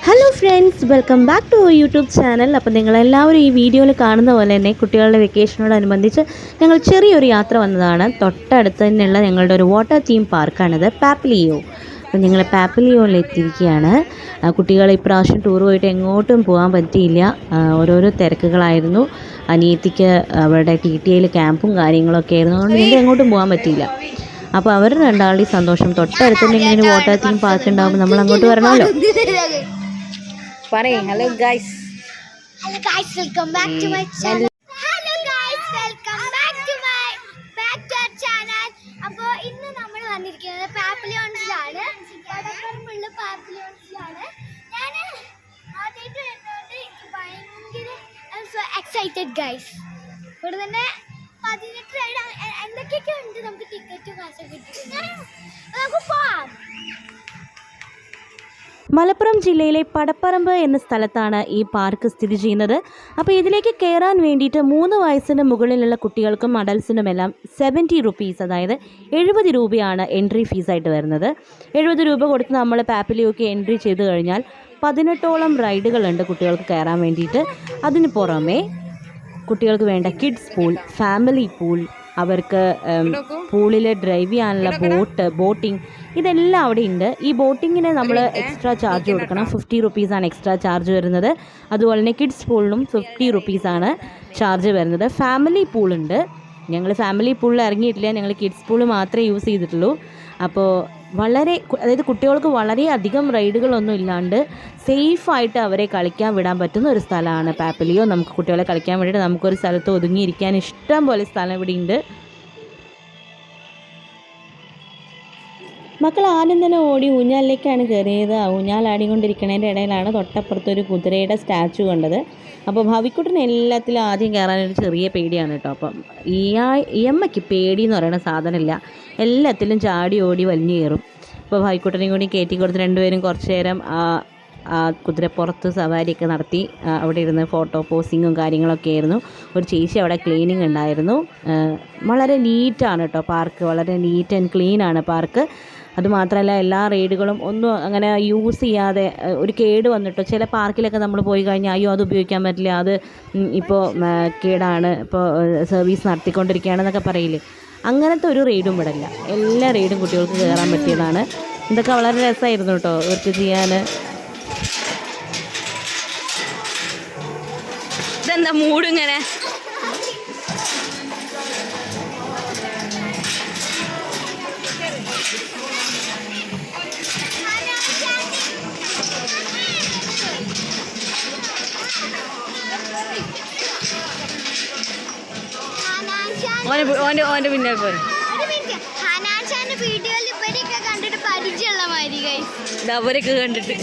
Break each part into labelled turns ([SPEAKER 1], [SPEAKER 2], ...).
[SPEAKER 1] Hello friends, welcome back to YouTube channel. അപ്പോൾ നിങ്ങളെല്ലാവരും ഈ വീഡിയോയിൽ കാണുന്ന പോലെ തന്നെ കുട്ടികളുടെ വെക്കേഷനോടനുബന്ധിച്ച് ഞങ്ങൾ ചെറിയൊരു യാത്ര വന്നതാണ്. തൊട്ടടുത്ത് തന്നെയുള്ള ഞങ്ങളുടെ ഒരു വാട്ടർ തീം പാർക്കാണിത്, പാപ്പിലിയോ. അപ്പോൾ ഞങ്ങൾ പാപ്പിലിയോയിൽ എത്തിയിരിക്കുകയാണ്. കുട്ടികൾ ഇപ്രാവശ്യം ടൂർ പോയിട്ട് എങ്ങോട്ടും പോകാൻ പറ്റിയില്ല, ഓരോരോ തിരക്കുകളായിരുന്നു. അനിയത്തിക്ക് അവരുടെ TTAയിൽ ക്യാമ്പും കാര്യങ്ങളൊക്കെ ആയിരുന്നു, അതുകൊണ്ട് ഞങ്ങൾക്ക് എങ്ങോട്ടും പോകാൻ പറ്റിയില്ല. അപ്പോൾ അവർ രണ്ടാളുടെയും സന്തോഷം. തൊട്ടടുത്ത് തന്നെ ഇങ്ങനെ വാട്ടർ തീം പാർക്ക് ഉണ്ടാകുമ്പോൾ നമ്മൾ അങ്ങോട്ട് വരണമല്ലോ. പറയേ hello guys.
[SPEAKER 2] Hello guys, welcome back to my channel. Hello guys, welcome back to our channel. അപ്പോൾ ഇന്ന് നമ്മൾ വന്നിരിക്കുന്നത് പാപ്പിലിയോൺസിലാണ്. പടപ്പറമ്പുള്ള പാപ്പിലിയോൺസിലാണ്. ഞാൻ ആദ്യമായിട്ട് വരുന്നതുകൊണ്ട് എനിക്ക് ഭയങ്കര എക്സൈറ്റഡ് ഗൈസ്. ഇവിടെ തന്നെ 18 റൈഡ് എന്തൊക്കെയൊക്കെ ഉണ്ട്. നമുക്ക് ടിക്കറ്റ് കാശൊക്കെ കിട്ടിയിട്ടുണ്ട്. നമുക്ക് പോവാം.
[SPEAKER 1] മലപ്പുറം ജില്ലയിലെ പടപ്പറമ്പ് എന്ന സ്ഥലത്താണ് ഈ പാർക്ക് സ്ഥിതി ചെയ്യുന്നത്. അപ്പോൾ ഇതിലേക്ക് കയറാൻ വേണ്ടിയിട്ട് 3 വയസ്സിന് മുകളിലുള്ള കുട്ടികൾക്കും അഡൽസിനുമെല്ലാം 70 റുപ്പീസ്, അതായത് 70 രൂപയാണ് എൻട്രി ഫീസായിട്ട് വരുന്നത്. 70 രൂപ കൊടുത്ത് നമ്മൾ പാപ്പിലിയോക്ക് എൻട്രി ചെയ്ത് കഴിഞ്ഞാൽ 18ഓളം റൈഡുകളുണ്ട് കുട്ടികൾക്ക് കയറാൻ വേണ്ടിയിട്ട്. അതിന് പുറമെ കുട്ടികൾക്ക് വേണ്ട കിഡ്സ് പൂൾ, ഫാമിലി പൂൾ, അവർക്ക് പൂളിൽ ഡ്രൈവ് ചെയ്യാനുള്ള ബോട്ടിംഗ്, ഇതെല്ലാം അവിടെ ഉണ്ട്. ഈ ബോട്ടിങ്ങിന് നമ്മൾ എക്സ്ട്രാ ചാർജ് കൊടുക്കണം. 50 റുപ്പീസാണ് എക്സ്ട്രാ ചാർജ് വരുന്നത്. അതുപോലെ തന്നെ കിഡ്സ് പൂളിനും 50 റുപ്പീസാണ് ചാർജ് വരുന്നത്. ഫാമിലി പൂളുണ്ട്. ഞങ്ങൾ ഫാമിലി പൂളിൽ ഇറങ്ങിയിട്ടില്ല, ഞങ്ങൾ കിഡ്സ് പൂൾ മാത്രമേ യൂസ് ചെയ്തിട്ടുള്ളൂ. അപ്പോൾ അതായത് കുട്ടികൾക്ക് വളരെയധികം റൈഡുകളൊന്നും ഇല്ലാണ്ട് സേഫായിട്ട് അവരെ കളിക്കാൻ വിടാൻ പറ്റുന്ന ഒരു സ്ഥലമാണ് പാപ്പിലിയോ. നമുക്ക് കുട്ടികളെ കളിക്കാൻ വേണ്ടിയിട്ട് നമുക്കൊരു സ്ഥലത്ത് ഒതുങ്ങിയിരിക്കാൻ ഇഷ്ടം പോലെ സ്ഥലം ഇവിടെ ഉണ്ട്. മക്കൾ ആദ്യം തന്നെ ഓടി ഊഞ്ഞാലിലേക്കാണ് കയറിയത്. ഊഞ്ഞാലാടിക്കൊണ്ടിരിക്കുന്നതിൻ്റെ ഇടയിലാണ് തൊട്ടപ്പുറത്തൊരു കുതിരയുടെ സ്റ്റാച്ചു കണ്ടത്. അപ്പോൾ ഭവിക്കുട്ടന് എല്ലാത്തിലും ആദ്യം കയറാനൊരു ചെറിയ പേടിയാണ് കേട്ടോ. അപ്പം ഈ അമ്മയ്ക്ക് പേടി എന്ന് പറയുന്ന സാധനമില്ല, എല്ലാത്തിലും ചാടി ഓടി വലിഞ്ഞു കയറും. അപ്പോൾ ഭവിക്കുട്ടനെയും കൂടി കയറ്റി കൊടുത്ത് രണ്ടുപേരും കുറച്ച് നേരം ആ കുതിരപ്പുറത്ത് സവാരിയൊക്കെ നടത്തി. അവിടെ ഇരുന്ന് ഫോട്ടോ പോസിങ്ങും കാര്യങ്ങളൊക്കെ ആയിരുന്നു. ഒരു ചേച്ചി അവിടെ ക്ലീനിങ് ഉണ്ടായിരുന്നു. വളരെ നീറ്റാണ് കേട്ടോ പാർക്ക്, വളരെ നീറ്റ് ആൻഡ് ക്ലീനാണ് പാർക്ക്. അതുമാത്രമല്ല എല്ലാ റൈഡുകളും ഒന്നും അങ്ങനെ യൂസ് ചെയ്യാതെ ഒരു കേട് വന്നിട്ടോ, ചില പാർക്കിലൊക്കെ നമ്മൾ പോയി കഴിഞ്ഞാൽ അയ്യോ അത് ഉപയോഗിക്കാൻ പറ്റില്ല, അത് ഇപ്പോൾ കേടാണ്, ഇപ്പോൾ സർവീസ് നടത്തിക്കൊണ്ടിരിക്കുകയാണെന്നൊക്കെ പറയില്ലേ, അങ്ങനത്തെ ഒരു റൈഡും ഇവിടെ ഇല്ല. എല്ലാ റൈഡും കുട്ടികൾക്ക് കയറാൻ പറ്റിയതാണ്. ഇതൊക്കെ വളരെ രസമായിരുന്നു കേട്ടോ ഇവർക്ക് ചെയ്യാൻ.
[SPEAKER 3] ഇതെന്താ മൂടിങ്ങനെ? ഓന്റെ പിന്നെ പോയി
[SPEAKER 2] വീഡിയോയിൽ ഇവരെയൊക്കെ കണ്ടിട്ട് പരിചയമുള്ള മാതിരി ഗൈസ്.
[SPEAKER 3] അവരൊക്കെ കണ്ടിട്ട്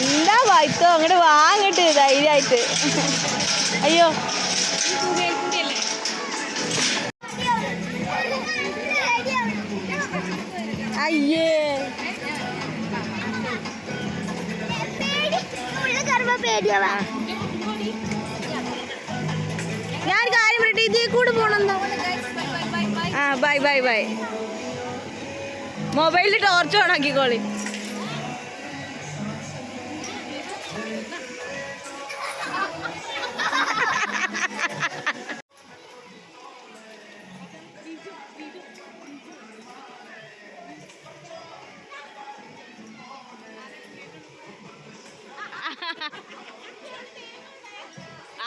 [SPEAKER 3] എന്താ വായിത്തോ അങ്ങോട്ട് വാങ്ങിട്ട് ധൈര്യമായിട്ട്. അയ്യോ അയ്യേ ഞാൻ കാര്യം പറയട്ടെ, ഇതിൽ കൂടെ പോണെന്നോ? Bye bye bye. മൊബൈലിൽ ടോർച്ച് ഓണാക്കിക്കോളി.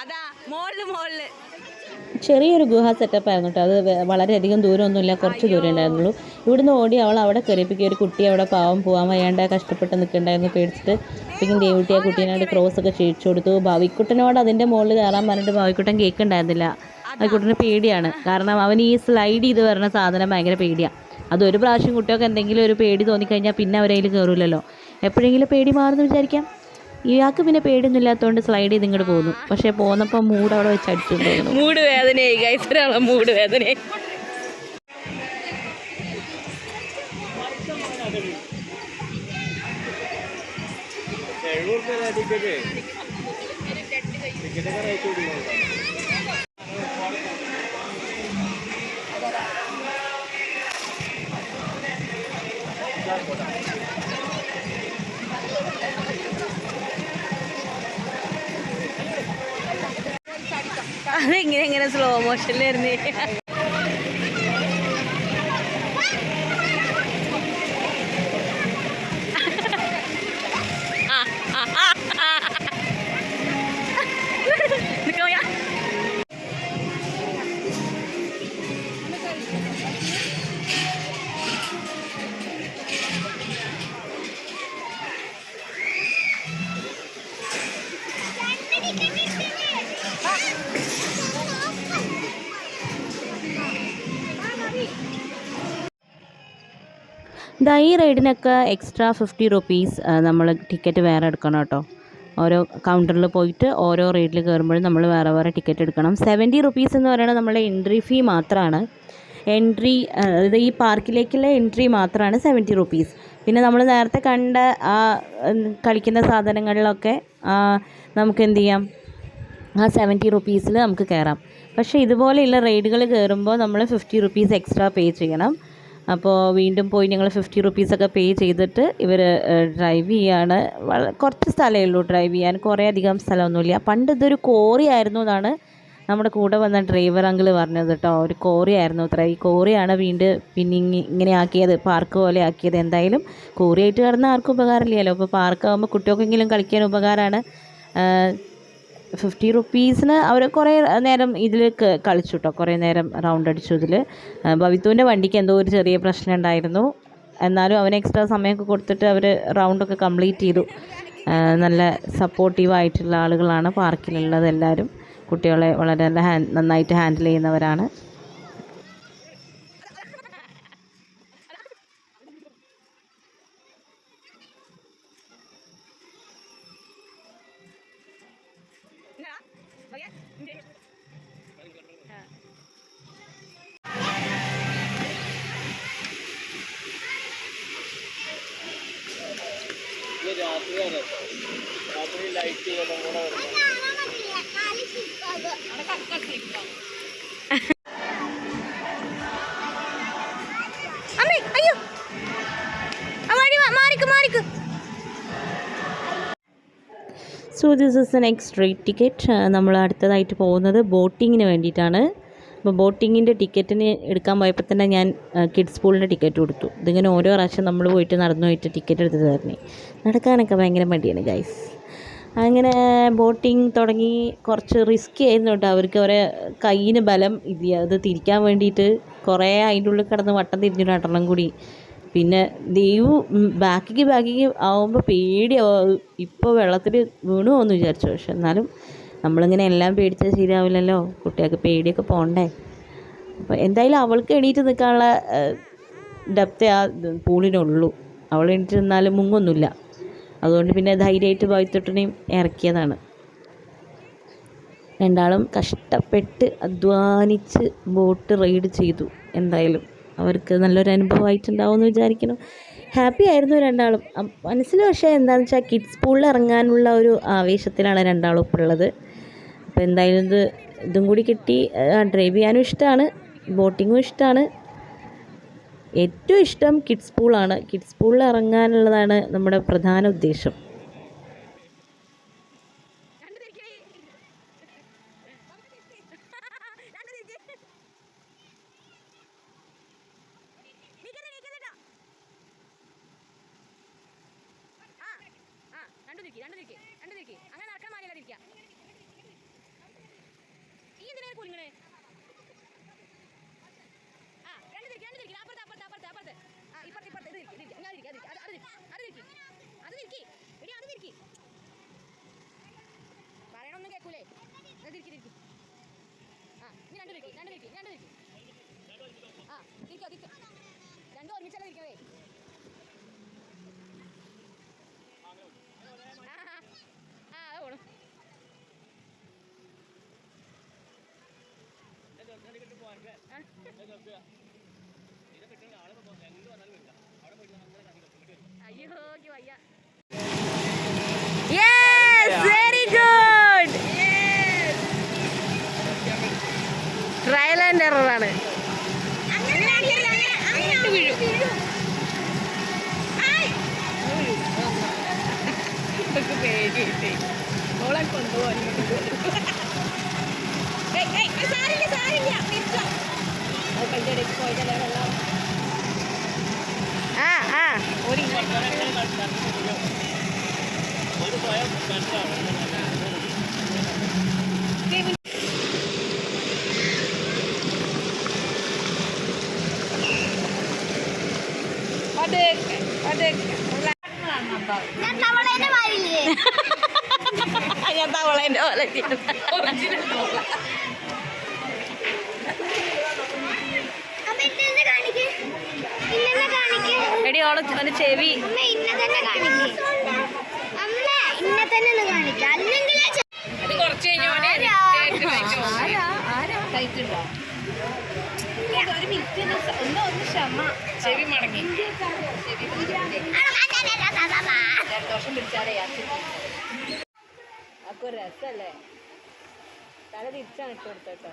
[SPEAKER 3] അതാ മോളില്
[SPEAKER 1] ചെറിയൊരു ഗുഹ സെറ്റപ്പ് ആയിരുന്നു കേട്ടോ. അത് വളരെയധികം ദൂരമൊന്നുമില്ല, കുറച്ച് ദൂരം ഉണ്ടായിരുന്നുള്ളൂ. ഇവിടുന്ന് ഓടി അവൾ അവിടെ കയറിപ്പിക്കുക. ഒരു കുട്ടി അവിടെ പാവം പോകാൻ വയ്യാണ്ട് കഷ്ടപ്പെട്ട് നിൽക്കുന്നുണ്ടായിരുന്നു, പേടിച്ചിട്ട്. പിന്നെ ദേവുട്ടി ആ കുട്ടീനോട് ക്രോസൊക്കെ ചെയ്യിച്ചു കൊടുത്തു. ഭാവിക്കുട്ടനോട് അതിൻ്റെ മുകളിൽ കയറാൻ പറഞ്ഞിട്ട് ഭാവിക്കുട്ടൻ കേൾക്കുന്നുണ്ടായിരുന്നില്ല. ഭാവിക്കുട്ടന് പേടിയാണ്, കാരണം അവൻ ഈ സ്ലൈഡ് ചെയ്ത് വരുന്ന സാധനം ഭയങ്കര പേടിയാണ്. അതൊരു പ്രാവശ്യം കുട്ടികൾക്ക് എന്തെങ്കിലും ഒരു പേടി തോന്നിക്കഴിഞ്ഞാൽ പിന്നെ അവരതിൽ കയറില്ലല്ലോ. എപ്പോഴെങ്കിലും പേടി മാറുമെന്ന് വിചാരിക്കാം. ഇയാൾക്ക് പിന്നെ പേടിയൊന്നും ഇല്ലാത്തതുകൊണ്ട് സ്ലൈഡ് ചെയ്ത് ഇങ്ങോട്ട് പോകുന്നു. പക്ഷേ പോന്നപ്പോൾ മൂഡ് അവിടെ വെച്ച് അടിച്ചു തോന്നുന്നു.
[SPEAKER 3] മൂഡ് വേദനയായി ഗൈസ്, മൂഡ് വേദനയായി. അതെങ്ങനെ എങ്ങനെ സ്ലോ മോഷനിൽ വരുന്നേ?
[SPEAKER 1] ഈ റൈഡിനൊക്കെ എക്സ്ട്രാ 50 റുപ്പീസ് നമ്മൾ ടിക്കറ്റ് വേറെ എടുക്കണം കേട്ടോ. ഓരോ കൗണ്ടറിൽ പോയിട്ട് ഓരോ റൈഡിൽ കയറുമ്പോഴും നമ്മൾ വേറെ വേറെ ടിക്കറ്റ് എടുക്കണം. 70 റുപ്പീസ് എന്ന് പറയുന്നത് നമ്മളെ എൻട്രി ഫീ മാത്രമാണ്. അതായത് ഈ പാർക്കിലേക്കുള്ള എൻട്രി മാത്രമാണ് 70 റുപ്പീസ്. പിന്നെ നമ്മൾ നേരത്തെ കണ്ട ആ കളിക്കുന്ന സാധനങ്ങളിലൊക്കെ നമുക്ക് എന്ത് ചെയ്യാം, ആ 70 റുപ്പീസിൽ നമുക്ക് കയറാം. പക്ഷേ ഇതുപോലെയുള്ള റൈഡുകൾ കയറുമ്പോൾ നമ്മൾ 50 റുപ്പീസ് എക്സ്ട്രാ പേ ചെയ്യണം. അപ്പോൾ വീണ്ടും പോയി ഞങ്ങൾ 50 റുപ്പീസൊക്കെ പേ ചെയ്തിട്ട് ഇവർ ഡ്രൈവ് ചെയ്യാണ്. കുറച്ച് സ്ഥലമേ ഉള്ളൂ ഡ്രൈവ് ചെയ്യാൻ, കുറേ അധികം സ്ഥലമൊന്നുമില്ല. പണ്ട് ഇതൊരു കോറി ആയിരുന്നു എന്നാണ് നമ്മുടെ കൂടെ വന്ന ഡ്രൈവർ അങ്കിൾ പറഞ്ഞത് കേട്ടോ. ഒരു കോറി ആയിരുന്നു അത്ര. ഈ കോറിയാണ് വീണ്ടും പിന്നെ ഇങ്ങനെ ആക്കിയത്, പാർക്ക് പോലെ ആക്കിയത്. എന്തായാലും കോറിയായിട്ട് കിടന്ന ആർക്കും ഉപകാരമില്ലല്ലോ. അപ്പോൾ പാർക്കാകുമ്പോൾ കുട്ടികൾക്കെങ്കിലും കളിക്കാൻ ഉപകാരമാണ്. 50 റുപ്പീസിന് അവർ കുറേ നേരം ഇതിൽ കളിച്ചു കേട്ടോ, കുറേ നേരം റൗണ്ട് അടിച്ചു. ഇതിൽ ഭവിത്തുവിൻ്റെ വണ്ടിക്ക് എന്തോ ഒരു ചെറിയ പ്രശ്നം ഉണ്ടായിരുന്നു. എന്നാലും അവന് എക്സ്ട്രാ സമയമൊക്കെ കൊടുത്തിട്ട് അവർ റൗണ്ടൊക്കെ കംപ്ലീറ്റ് ചെയ്തു. നല്ല സപ്പോർട്ടീവായിട്ടുള്ള ആളുകളാണ് പാർക്കിലുള്ളത് എല്ലാവരും. കുട്ടികളെ വളരെ നന്നായിട്ട് ഹാൻഡിൽ ചെയ്യുന്നവരാണ്.
[SPEAKER 3] അമ്മേ അയ്യോ, മാറിക്ക്.
[SPEAKER 1] So this is a next ride ticket. നമ്മൾ അടുത്തതായിട്ട് പോകുന്നത് ബോട്ടിങ്ങിന് വേണ്ടിയിട്ടാണ്. അപ്പോൾ ബോട്ടിങ്ങിൻ്റെ ടിക്കറ്റിന് എടുക്കാൻ പോയപ്പോൾ തന്നെ ഞാൻ കിഡ്സ് പൂളിൻ്റെ ടിക്കറ്റ് കൊടുത്തു. ഇതിങ്ങനെ ഓരോ പ്രാവശ്യം നമ്മൾ പോയിട്ട് നടന്നു പോയിട്ട് ടിക്കറ്റ് എടുത്ത് തരണേ. നടക്കാനൊക്കെ ഭയങ്കര മടിയാണ് ഗൈസ്. അങ്ങനെ ബോട്ടിങ് തുടങ്ങി. കുറച്ച് റിസ്കി ആയിരുന്നു കേട്ടോ. അവർക്ക് അവരെ കയ്യിന് ബലം ഇല്ല, അത് തിരിക്കാൻ വേണ്ടിയിട്ട് കുറേ അതിൻ്റെ ഉള്ളിൽ കിടന്ന് വട്ടം തിരിഞ്ഞിട്ട് രണ്ടെണ്ണം കൂടി. പിന്നെ ബാക്കിക്ക് ആവുമ്പോൾ പേടിയാവും, ഇപ്പോൾ വെള്ളത്തിൽ വീണു പോകുമെന്ന് വിചാരിച്ചു. പക്ഷെ എന്നാലും നമ്മളിങ്ങനെ എല്ലാം പേടിച്ചാൽ ശരിയാവില്ലല്ലോ, കുട്ടികൾക്ക് പേടിയൊക്കെ പോകണ്ടേ. അപ്പോൾ എന്തായാലും അവൾക്ക് എണീറ്റ് നിൽക്കാനുള്ള ഡെപ്തേ ആ പൂളിനുള്ളൂ. അവൾ എണീറ്റ് നിന്നാലും മുങ്ങൊന്നുമില്ല. അതുകൊണ്ട് പിന്നെ ധൈര്യമായിട്ട് ഭവിത്തൊട്ടിനെയും ഇറക്കിയതാണ്. രണ്ടാളും കഷ്ടപ്പെട്ട് അധ്വാനിച്ച് ബോട്ട് റൈഡ് ചെയ്തു. എന്തായാലും അവർക്ക് നല്ലൊരു അനുഭവമായിട്ടുണ്ടാവും എന്ന് വിചാരിക്കണം. ഹാപ്പി ആയിരുന്നു രണ്ടാളും മനസ്സിൽ. പക്ഷേ എന്താണെന്ന് വെച്ചാൽ കിഡ്സ് പൂളിൽ ഇറങ്ങാനുള്ള ഒരു ആവേശത്തിലാണ് രണ്ടാളും ഇപ്പോൾ ഉള്ളത്. അപ്പോൾ എന്തായാലും ഇതും കൂടി കിട്ടി. ഡ്രൈവ് ചെയ്യാനും ഇഷ്ടമാണ്, ബോട്ടിങ്ങും ഇഷ്ടമാണ്. ഏറ്റവും ഇഷ്ടം കിഡ്സ് പൂളാണ്. കിഡ്സ് പൂളിൽ ഇറങ്ങാനുള്ളതാണ് നമ്മുടെ പ്രധാന ഉദ്ദേശം.
[SPEAKER 3] അങ്ങനെ നടക്കാൻ മാറിയാതിരിക്കുക. ഈ എന്തിനാ കുലുങ്ങണേ? പറയണൊന്നും കേൾക്കൂലേ? ഇനി രണ്ട് തിരിക്കോ. രണ്ടും ഒരുമിച്ചല്ലേ തിരിക്കണേ. അത് പോണു. അയ്യോ വയ്യ. ഓളെ കൊണ്ടുപോകാൻ ആ ആ
[SPEAKER 2] ഞാൻ തവളേനെ മാറിയില്ലേ?
[SPEAKER 3] ഞാൻ തവളേൻ്റെ പോലെ
[SPEAKER 2] അമ്മ ഇന്നെ കാണിക്ക്, ഇന്നെ കാണിക്ക്.
[SPEAKER 3] എടി ഓളെ ചെവി
[SPEAKER 2] അമ്മ ഇന്നെ തന്നെ കാണിക്ക്. അമ്മ ഇന്നെ തന്നെ ഒന്ന് കാണിക്ക, അല്ലെങ്കിൽ
[SPEAKER 3] ഒരു മിനിറ്റ് ഒന്ന് ക്ഷമ. ചെവി മടങ്ങി ജലദോഷം പിടിച്ചാലേ അപ്പൊ രസല്ലേ. തല തിരിച്ചാണ് ഇട്ട് കൊടുത്തേട്ടോ.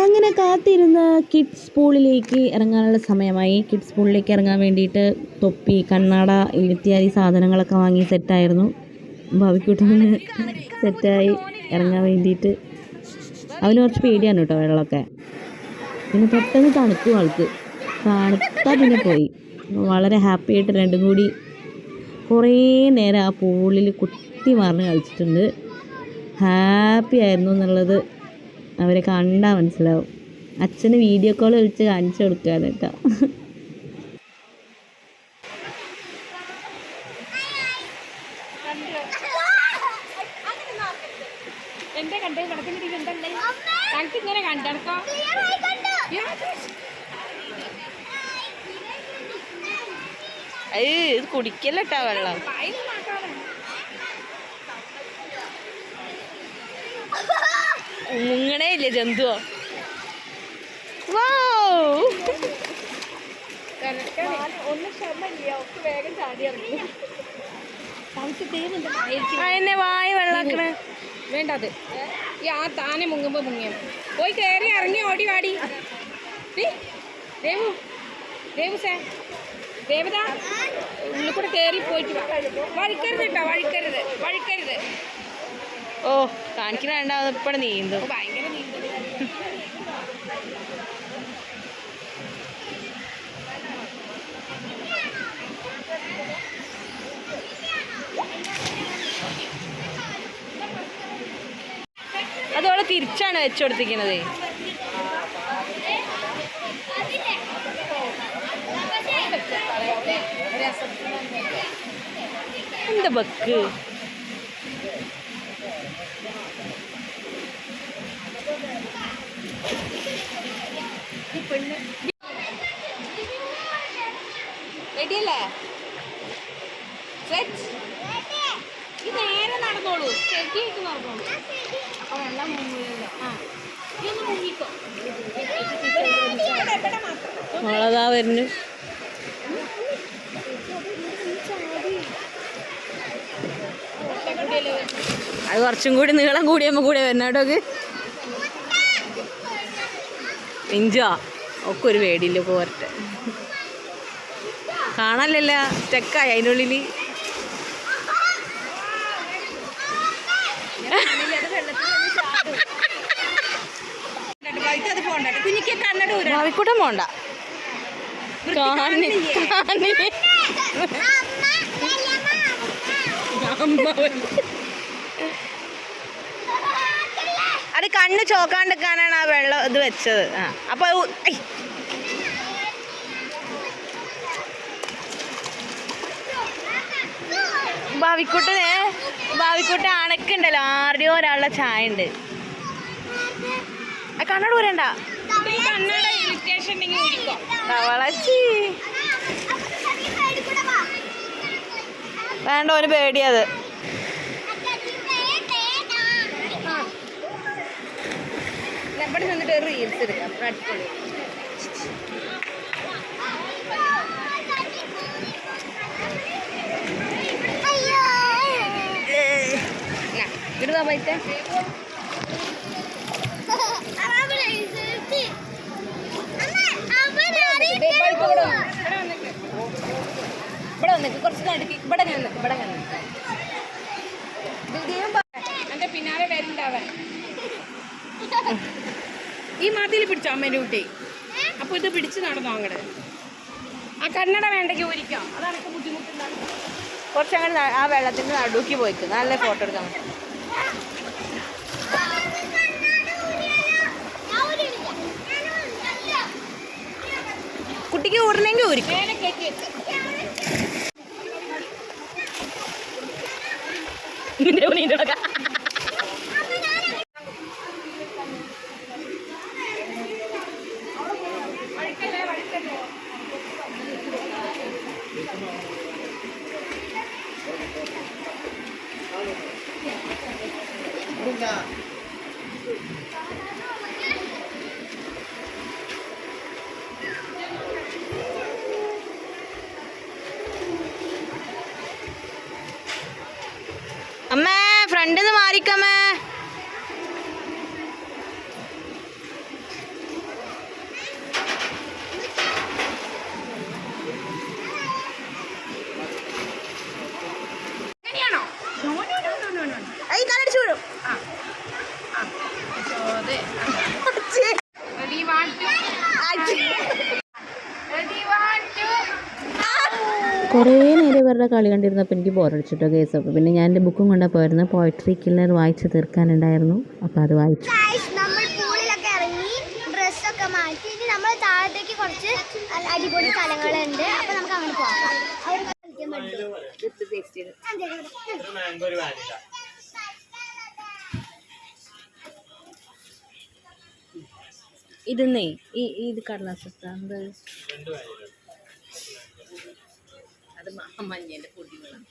[SPEAKER 1] അങ്ങനെ കാത്തിരുന്ന് കിഡ്സ് പൂളിലേക്ക് ഇറങ്ങാനുള്ള സമയമായി. കിഡ്സ് പൂളിലേക്ക് ഇറങ്ങാൻ വേണ്ടിയിട്ട് തൊപ്പി, കണ്ണാട ഇത്യാദി സാധനങ്ങളൊക്കെ വാങ്ങി സെറ്റായിരുന്നു. ഭാവിക്കൂട്ടിന് സെറ്റായി ഇറങ്ങാൻ വേണ്ടിയിട്ട്. അവന് കുറച്ച് പേടിയാണ് കേട്ടോ വെള്ളമൊക്കെ. പിന്നെ പെട്ടെന്ന് തണുക്കും ആൾക്ക്. തണുത്താൽ പിന്നെ പോയി. വളരെ ഹാപ്പി ആയിട്ട് രണ്ടും കൂടി കുറേ നേരം ആ പൂളിൽ കുത്തി മറിഞ്ഞ് കളിച്ചിട്ടുണ്ട്. ഹാപ്പി ആയിരുന്നു എന്നുള്ളത് അവരെ കണ്ടാൽ മനസ്സിലാവും. അച്ഛന് വീഡിയോ കോൾ വിളിച്ച് കാണിച്ചു കൊടുക്കുകയാണ് കേട്ടോ.
[SPEAKER 3] എന്റെ കണ്ടേ ഞങ്ങൾക്ക് ഇങ്ങനെ കണ്ടെടുക്കാം. ഇത് കുടിക്കല്ലട്ടാ വെള്ളം. മുങ്ങണേ ഇല്ലേ ജന്തുവോ. എന്നെ വായി വെള്ളാക്കണ വേണ്ടത്. ഈ ആ താനെ മുങ്ങുമ്പോ മുങ്ങിയ പോയി കയറി ഇറങ്ങി ഓടി വാടി. ദേവു ദേവു സേ ദേവത ഉള്ളിൽ കൂടെ കയറി പോയിട്ട് വഴിക്കരുത് കേട്ടോ. വഴിക്കരുത്. ഓ കാണിക്കണ രണ്ടാമത് ഇപ്പഴ നീന്തും. ഭയങ്കര നീന്തും. അതോടെ തിരിച്ചാണ് വെച്ചുകൊടുത്തിരിക്കുന്നത്. എന്താ ബക്ക്. റെഡിയല്ലേ? ഈ നേരെ നടന്നോളൂ. സ്റ്റെഡിയായിട്ട് നടന്നോളൂ. അപ്പൊ വെള്ളം മുങ്ങില്ലല്ലോ. ആ ഇതൊന്ന് മുങ്ങിക്കോ. മോളതാ വരുന്നു. അത് കുറച്ചും കൂടി നീളം കൂടിയമ്മ കൂടെ വരുന്നോട്ടോക്ക് ഇഞ്ചോ ഒക്കെ ഒരു പേടിയില്ല. പോരട്ടെ കാണാനല്ല സ്റ്റക്കായി അതിൻ്റെ ഉള്ളിൽ. ഭാവിക്കൂട്ടം പോണ്ട. അത് കണ്ണ് ചോക്കാണ്ടിരിക്കാനാണ് ആ വെള്ളം ഇത് വെച്ചത്. ആ അപ്പൊ ഭാവിക്കൂട്ട അണക്കുണ്ടല്ലോ. ആരുടെയോ ഒരാളുടെ ചായ ഉണ്ട്. കണ്ണട വരണ്ട. വേണ്ട ഓന് പേടിയത്. ഇവിടെ നിന്നിട്ട് ഒരു റീൽസ് എടുക്കാം. അടിപൊളി. ഇടുതാ പൈസ. വന്നിട്ട് കുറച്ച് നടുക്കി ഇവിടെ എന്റെ പിന്നാലെ വരുന്നുണ്ടാവൻ. ഈ മാതിരി പിടിച്ചോ അമ്മേൻ്റെ കുട്ടി. അപ്പൊ ഇത് പിടിച്ച് നടന്നോ അങ്ങോട്ട്. ആ കണ്ണട വേണ്ടെങ്കിൽ ഊരിക്കാം. അതാണ് എനിക്ക് ബുദ്ധിമുട്ടുണ്ടാകും. കുറച്ചങ്ങനെ ആ വെള്ളത്തിൻ്റെ നടുക്കി പോയിക്ക് നല്ല ഫോട്ടോ എടുക്കാൻ പറ്റും. കുട്ടിക്ക് ഊടണമെങ്കിൽ ഊരിക്കും. അമ്മേ ഫ്രണ്ടിൽ നിന്ന് മാറിക്കമ്മേ.
[SPEAKER 1] കുറേ നേരം ഇവരുടെ കളി കണ്ടിരുന്നപ്പോൾ എനിക്ക് ബോറടിച്ചിട്ടോ കേസ്. അപ്പോൾ പിന്നെ ഞാൻ എൻ്റെ ബുക്കും കൊണ്ടാണ് പോയിരുന്നു. പോയട്രി കില്ലർ വായിച്ച് തീർക്കാനുണ്ടായിരുന്നു. അപ്പോൾ അത് വായിച്ചു.
[SPEAKER 2] നമ്മൾ പൂളിലൊക്കെ ഇറങ്ങി ഡ്രസ്സൊക്കെ മാറ്റി ഇനി നമ്മൾ താഴത്തേക്ക് കുറച്ച് അടിപൊളി സ്ഥലങ്ങളുണ്ട്. അപ്പോൾ നമുക്ക് അങ്ങനെ പോകാം.
[SPEAKER 1] ഇതെന്നേ ഇത് കടലാസ്
[SPEAKER 3] അത് മഞ്ഞേൻ്റെ പൊടികളാണ്.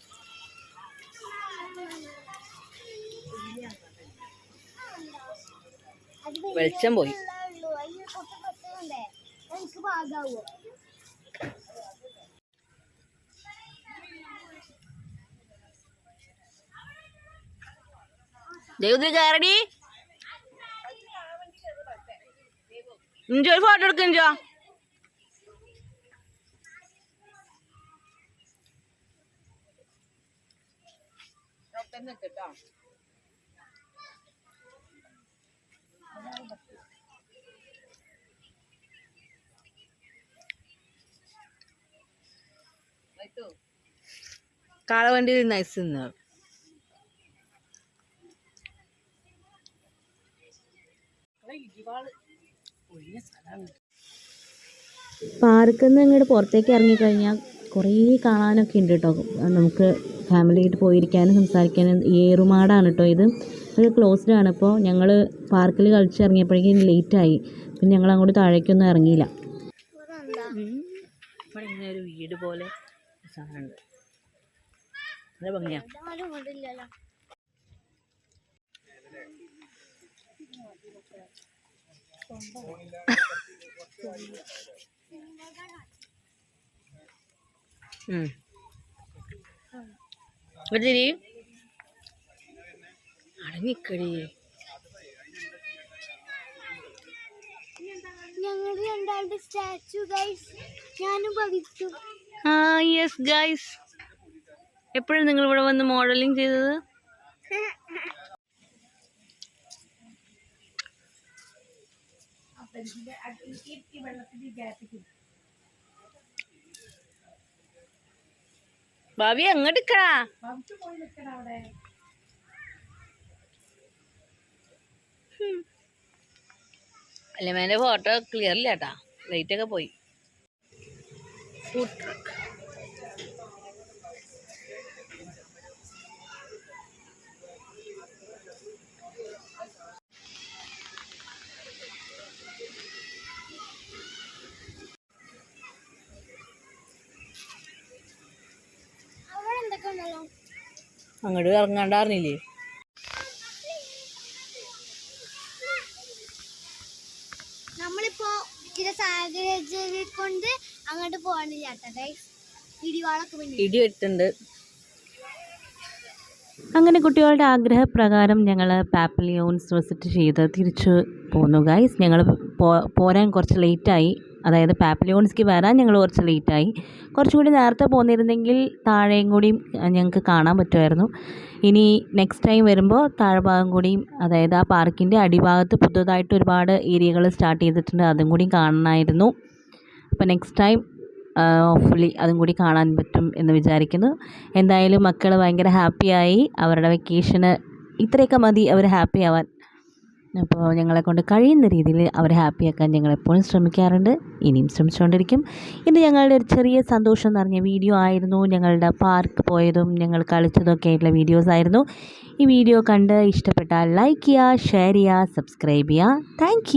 [SPEAKER 3] വെളിച്ചം പോയി.
[SPEAKER 1] കയറടി ഒരു ഫോട്ടോ എടുക്കോ.
[SPEAKER 3] കാളവണ്ടിയിൽ നൈസ് നിന്ന്
[SPEAKER 1] പാർക്കിൽ നിന്ന് ഇങ്ങോട്ട് പുറത്തേക്ക് ഇറങ്ങിക്കഴിഞ്ഞാൽ കുറേ കാണാനൊക്കെ ഉണ്ട് കേട്ടോ. നമുക്ക് ഫാമിലിയായിട്ട് പോയിരിക്കാനും സംസാരിക്കാനും. ഏറുമാടാണ് കേട്ടോ ഇത്. അത് ക്ലോസ്ഡ് ആണ്. ഇപ്പോൾ ഞങ്ങൾ പാർക്കിൽ കളിച്ചിറങ്ങിയപ്പോഴേക്കും ലേറ്റായി. പിന്നെ ഞങ്ങൾ അങ്ങോട്ട് താഴേക്കൊന്നും ഇറങ്ങിയില്ല.
[SPEAKER 3] ഇവിടെ ഇങ്ങനെ ഒരു വീട് പോലെ സാധനമുണ്ട്. നല്ല ഭംഗിയാ. ശരി അടങ്ങിക്കടി.
[SPEAKER 2] ഞങ്ങൾ രണ്ടാളുടെ സ്റ്റാച്ചു ഗൈസ് ഞാനും പഠിച്ചു.
[SPEAKER 1] ആ യെസ് ഗൈസ്. എപ്പോഴും നിങ്ങൾ ഇവിടെ വന്ന് മോഡലിംഗ് ചെയ്തത്? ഭാവി അങ്ങോട്ട് നിക്കടാ. അല്ലേ മേലെ ഫോട്ടോ ക്ലിയർ ഇല്ല കേട്ടാ. ലൈറ്റ് ഒക്കെ പോയി. Food truck. അങ്ങോട്ട് ഇറങ്ങാണ്ടായിരുന്നില്ലേ?
[SPEAKER 2] നമ്മളിപ്പോ ചില സാഹചര്യം കൊണ്ട് അങ്ങോട്ട് പോകാനില്ല കേട്ടോ. ഇടി
[SPEAKER 1] വെട്ടുണ്ട്. അങ്ങനെ കുട്ടികളുടെ ആഗ്രഹപ്രകാരം ഞങ്ങൾ പാപ്പലിയോൺസ് വിസിറ്റ് ചെയ്ത് തിരിച്ചു പോന്നു ഗൈസ്. ഞങ്ങൾ പോരാൻ കുറച്ച് ലേറ്റായി. അതായത് പാപ്പിലിയോൺസ്ക്ക് വരാൻ ഞങ്ങൾ കുറച്ച് ലേറ്റായി. കുറച്ചുകൂടി നേരത്തെ പോന്നിരുന്നെങ്കിൽ താഴെയും കൂടിയും ഞങ്ങൾക്ക് കാണാൻ പറ്റുമായിരുന്നു. ഇനി നെക്സ്റ്റ് ടൈം വരുമ്പോൾ താഴ്ഭാഗം കൂടിയും, അതായത് ആ പാർക്കിൻ്റെ അടിഭാഗത്ത് പുതുതായിട്ട് ഒരുപാട് ഏരിയകൾ സ്റ്റാർട്ട് ചെയ്തിട്ടുണ്ട്, അതും കൂടി കാണണമായിരുന്നു. അപ്പോൾ നെക്സ്റ്റ് ടൈം ഹോപ്പ്ഫുള്ളി അതും കൂടി കാണാൻ പറ്റും എന്ന് വിചാരിക്കുന്നു. എന്തായാലും മക്കൾ ഭയങ്കര ഹാപ്പിയായി. അവരുടെ വെക്കേഷന് ഇത്രയൊക്കെ മതി അവർ ഹാപ്പി ആവാൻ. അപ്പോൾ ഞങ്ങളെക്കൊണ്ട് കഴിയുന്ന രീതിയിൽ അവരെ ഹാപ്പിയാക്കാൻ ഞങ്ങളെപ്പോഴും ശ്രമിക്കാറുണ്ട്, ഇനിയും ശ്രമിച്ചുകൊണ്ടിരിക്കും. ഇത് ഞങ്ങളുടെ ഒരു ചെറിയ സന്തോഷം നിറഞ്ഞ വീഡിയോ ആയിരുന്നു. ഞങ്ങളുടെ പാർക്ക് പോയതും ഞങ്ങൾ കളിച്ചതൊക്കെ ആയിട്ടുള്ള വീഡിയോസ് ആയിരുന്നു. ഈ വീഡിയോ കണ്ട് ഇഷ്ടപ്പെട്ടാൽ ലൈക്ക് ചെയ്യുക, ഷെയർ ചെയ്യുക, സബ്സ്ക്രൈബ് ചെയ്യുക. താങ്ക്